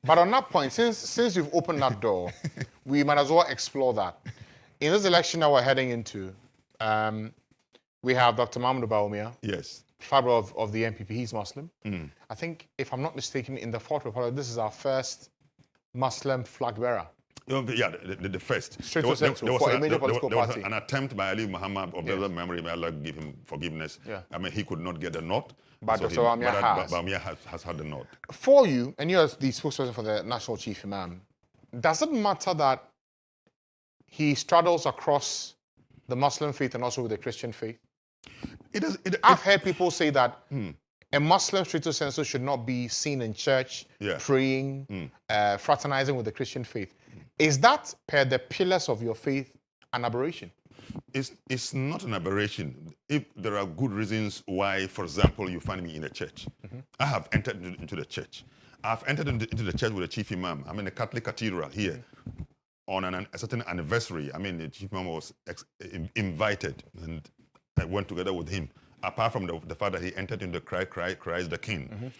But on that point, since you've opened that door, we might as well explore that. In this election that we're heading into, we have Dr. Mahmoud Bawumia, Yes. father of the NPP. He's Muslim. I think, if I'm not mistaken, in the Fourth Republic, this is our first Muslim flag bearer. Yeah, the first. Straight to central for a major political party. There was an attempt by Ali Muhammad of the memory, may Allah give him forgiveness. Yeah. I mean, he could not get the nod. But Dr. Bawumia has had the nod. For you, and you're the spokesperson for the National Chief Imam, does it matter that he straddles across the Muslim faith and also with the Christian faith? I've heard people say that a Muslim straight to censor should not be seen in church praying, fraternizing with the Christian faith. Is that, per the pillars of your faith, an aberration? It's not an aberration. If there are good reasons why, for example, you find me in a church. I have entered into the church. I've entered into the church with the Chief Imam. I'm in a Catholic cathedral here on a certain anniversary. I mean, the Chief Imam was invited, and I went together with him. Apart from the fact that he entered into Christ the King.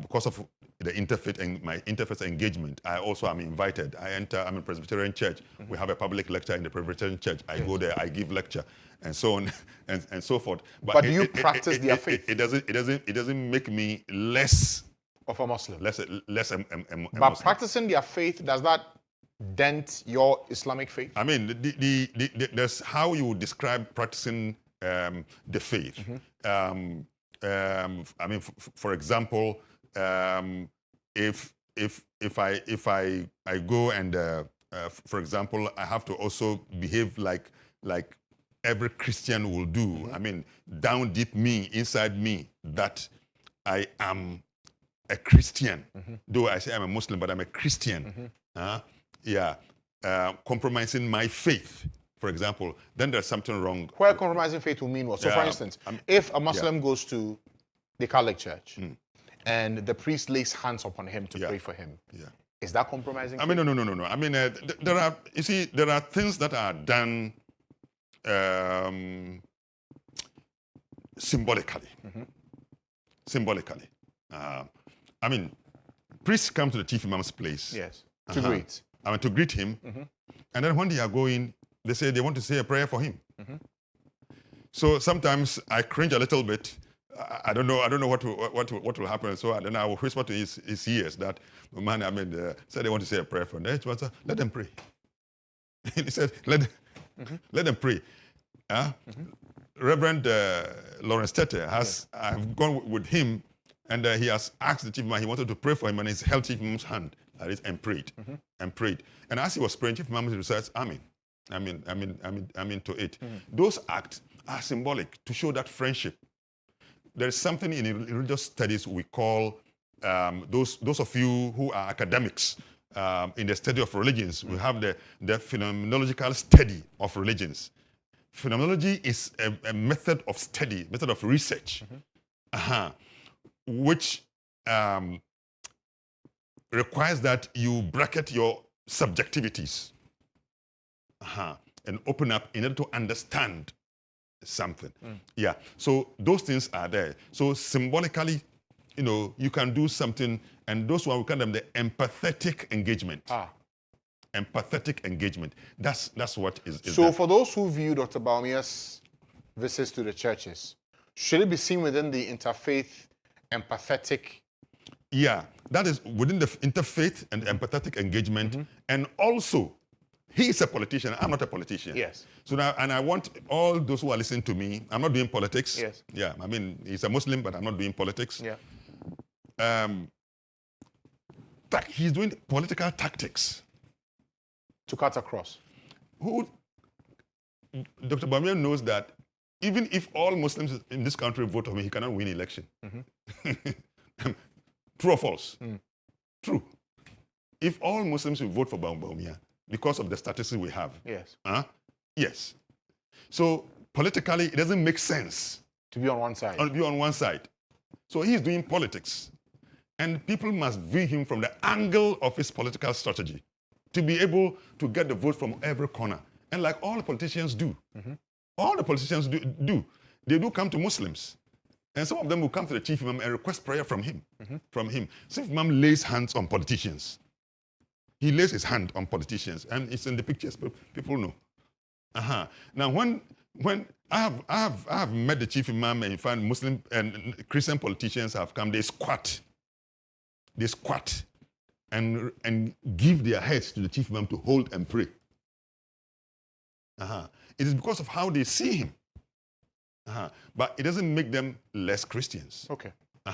Because of the interfaith and my interfaith engagement, I also am invited. I'm in Presbyterian church. We have a public lecture in the Presbyterian church. I go there, I give lecture, and so on and so forth. But do you practice their faith? It doesn't make me less of a Muslim. Less a but Muslim. Practicing their faith, does that dent your Islamic faith? I mean, there's how you would describe practicing the faith. I mean, for example, if I go and for example, I have to also behave like every Christian will do. I mean, down deep inside me, that I am a Christian. Though I say I'm a Muslim, but I'm a Christian. Compromising my faith, for example, then there's something wrong. Where compromising faith will mean what? So, for instance, if a Muslim goes to the Catholic Church and the priest lays hands upon him to pray for him, is that compromising? I mean, no. I mean, there are things that are done symbolically. Symbolically. I mean, priests come to the Chief Imam's place. Yes. To greet. I mean, to greet him. And then when they are going, they say they want to say a prayer for him. So sometimes I cringe a little bit. I don't know what will happen. So I will whisper to his ears that, man, I mean, said they want to say a prayer for him. Let them pray. He said, let them pray. Reverend Lawrence Tete I've gone with him, and he has asked the Chief Imam, he wanted to pray for him, and he's held Chief Imam's hand, and prayed, and prayed. And as he was praying, Chief Imam says, Amen. I mean to it. Those acts are symbolic to show that friendship. There is something in religious studies we call, those of you who are academics in the study of religions, we have the phenomenological study of religions. Phenomenology is a method of study, method of research, which requires that you bracket your subjectivities and open up in order to understand something. So those things are there. So symbolically, you can do something, and those one we call them the empathetic engagement. Empathetic engagement. That's what is so that. For those who view Dr. Bawumia's visits to the churches, should it be seen within the interfaith empathetic? Yeah, that is within the interfaith and empathetic engagement, and also he is a politician. I'm not a politician. Yes. So now, and I want all those who are listening to me, I'm not doing politics. Yes. Yeah, I mean, he's a Muslim, but I'm not doing politics. Yeah. He's doing political tactics. To cut across. Dr. Bawumia knows that even if all Muslims in this country vote for him, he cannot win election. True or false? True. If all Muslims will vote for Bawumia, because of the statistics we have. Yes. Yes. So politically, it doesn't make sense. To be on one side. To be on one side. So he's doing politics. And people must view him from the angle of his political strategy to be able to get the vote from every corner. And like all politicians do. All the politicians do. They do come to Muslims. And some of them will come to the chief imam and request prayer from him. Chief imam lays hands on politicians. He lays his hand on politicians, and it's in the pictures. People know. Now, when I have met the chief imam, and you find Muslim and Christian politicians have come, they squat and give their heads to the chief imam to hold and pray. It is because of how they see him. But it doesn't make them less Christians. Okay.